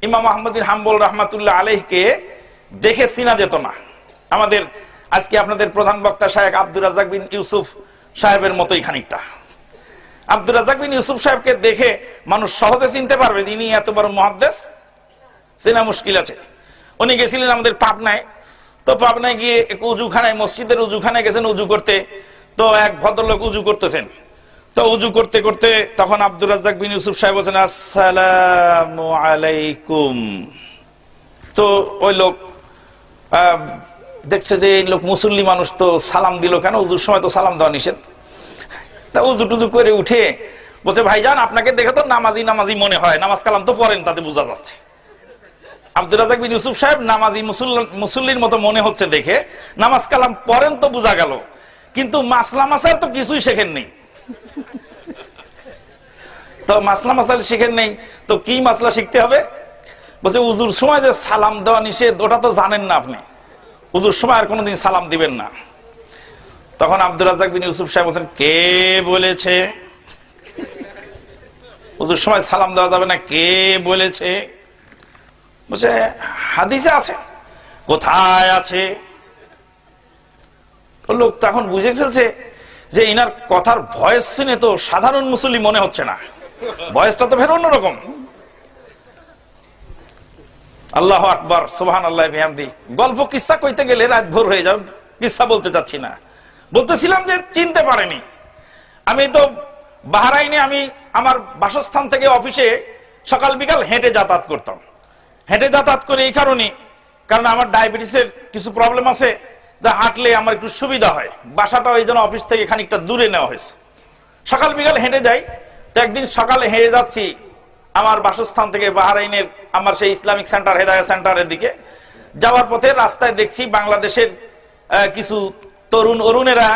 ইমাম আহমদ বিন হাম্বল রাহমাতুল্লাহ আলাইহিকে দেখে চিনা যেত না। আমাদের আজকে আপনাদের প্রধান বক্তা শায়েখ আব্দুর রাজ্জাক বিন ইউসুফ সাহেবের মতোই খানিকটা। আব্দুর রাজ্জাক বিন ইউসুফ সাহেবকে দেখে মানুষ সহজে চিনতে পারবে ইনি এত বড় মুহাদ্দিস, চেনা মুশকিল আছে। উনি গেছিলেন আমাদের পাবনায়, তো পাবনায় গিয়ে উজুখানায়, মসজিদের উজুখানায় গেছেন উজু করতে। তো এক ভদ্রলোক উজু করতেছেন, তো উজু করতে করতে তখন আব্দুর রাজ্জাক বিন ইউসুফ সাহেব বলছেন আসসালামু আলাইকুম। তো ওই লোক দেখছে যে এই লোক মুসল্লি মানুষ, তো সালাম দিল কেন, উজুর সময় তো সালাম দেওয়া নিষেধ। তা উজু টুজু করে উঠে বলছে ভাইজান আপনাকে দেখে তো নামাজি নামাজি মনে হয়, নামাজ কালাম তো পড়েন তাতে বোঝা যাচ্ছে। আব্দুর রাজ্জাক বিন ইউসুফ সাহেব নামাজি মুসল্লির মতো মনে হচ্ছে দেখে নামাজ কালাম পড়েন তো বোঝা গেল, কিন্তু মাসলা মাসাল তো কিছুই শেখেন নেই। তো মাসলা মাসাল শিখেন নেই তো কি মাসলা শিখতে হবে? বলছে উজুর সময় যে সালাম দেওয়া নিষেধ ওটা তো জানেন না আপনি, উজুর সময় আর কোনোদিন সালাম দিবেন না। তখন আব্দুর রাজ্জাক বিন ইউসুফ সাহেব বলছেন কে বলেছে উজুর সময় সালাম দেওয়া যাবে না, কে বলেছে? বলছে হাদিসে আছে। কোথায় আছে? লোক তখন বুঝে ফেলছে যে ইনার কথার ভয়েস শুনে তো সাধারণ মুসল্লি মনে হচ্ছে না, ভয়েসটা তো ফের অন্যরকম। আল্লাহু আকবার, সুবহানাল্লাহ বিহামদি। গল্প কিসসা কইতে গেলে রাত ভোর হয়ে যাবে, কিসসা বলতে চাচ্ছি না। বলতেছিলাম যে চিনতে পারেনি। আমি তো বাহরাইনে আমি আমার বাসস্থান থেকে অফিসে সকাল বিকাল হেঁটে যাতায়াত করতাম। হেঁটে যাতায়াত করে এই কারণ আমার ডায়াবেটিসের কিছু প্রবলেম আছে, যা হাঁটলে আমার একটু সুবিধা হয়। বাসাটা ওই জন্য অফিস থেকে খানিকটা দূরে নেওয়া হয়েছে। সকাল বিকাল হেঁটে যাই। তো একদিন সকালে হেঁটে যাচ্ছি আমার বাসস্থান থেকে বাহরাইনের আমার সেই ইসলামিক সেন্টার হেদায়া সেন্টারের দিকে যাওয়ার পথে রাস্তায় দেখছি বাংলাদেশের কিছু তরুণ অরুণেরা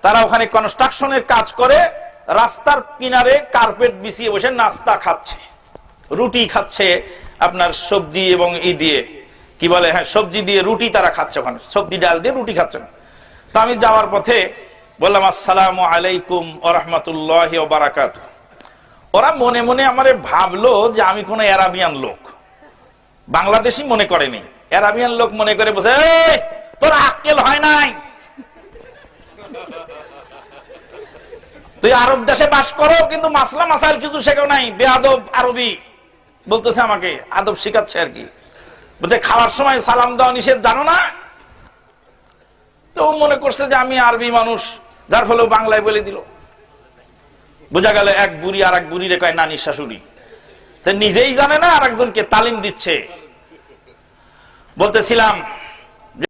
তারা ওখানে কনস্ট্রাকশনের কাজ করে রাস্তার কিনারে কার্পেট বিছিয়ে বসে নাস্তা খাচ্ছে, রুটি খাচ্ছে, আপনার সবজি এবং দিয়ে কি বলে, হ্যাঁ সবজি দিয়ে রুটি তারা খাচ্ছে, ওখানে সবজি ডাল দিয়ে রুটি খাচ্ছেন। তো আমি যাওয়ার পথে বললাম আসসালামু আলাইকুম ওয়া রাহমাতুল্লাহি ওয়া বারাকাতুহু। ওরা মনে মনে আমারে ভাবলো যে আমি কোনো আরাবিয়ান লোক, বাংলাদেশি মনে করেনি, আরাবিয়ান লোক মনে করে বসে তোর আক্কেল হয় নাই, তুই আরব দেশে বাস করো কিন্তু মাসলা মাসাইল কিছু শেখো নাই, বেয়াদব আরবি বলতেছে আমাকে, আদব শিখাচ্ছে আর কি। বলছে খাওয়ার সময় সালাম দেওয়া নিষেধ জানো না? তো মনে করছে যে আমি আরবি মানুষ, যার ফলে বাংলায় বলে দিল। বোঝা গেল এক বুড়ি আর এক বুড়ি রে কয় নানি শাশুড়ি, তো নিজেই জানে না আর একজনকে তালিম দিচ্ছে। বলতেছিলাম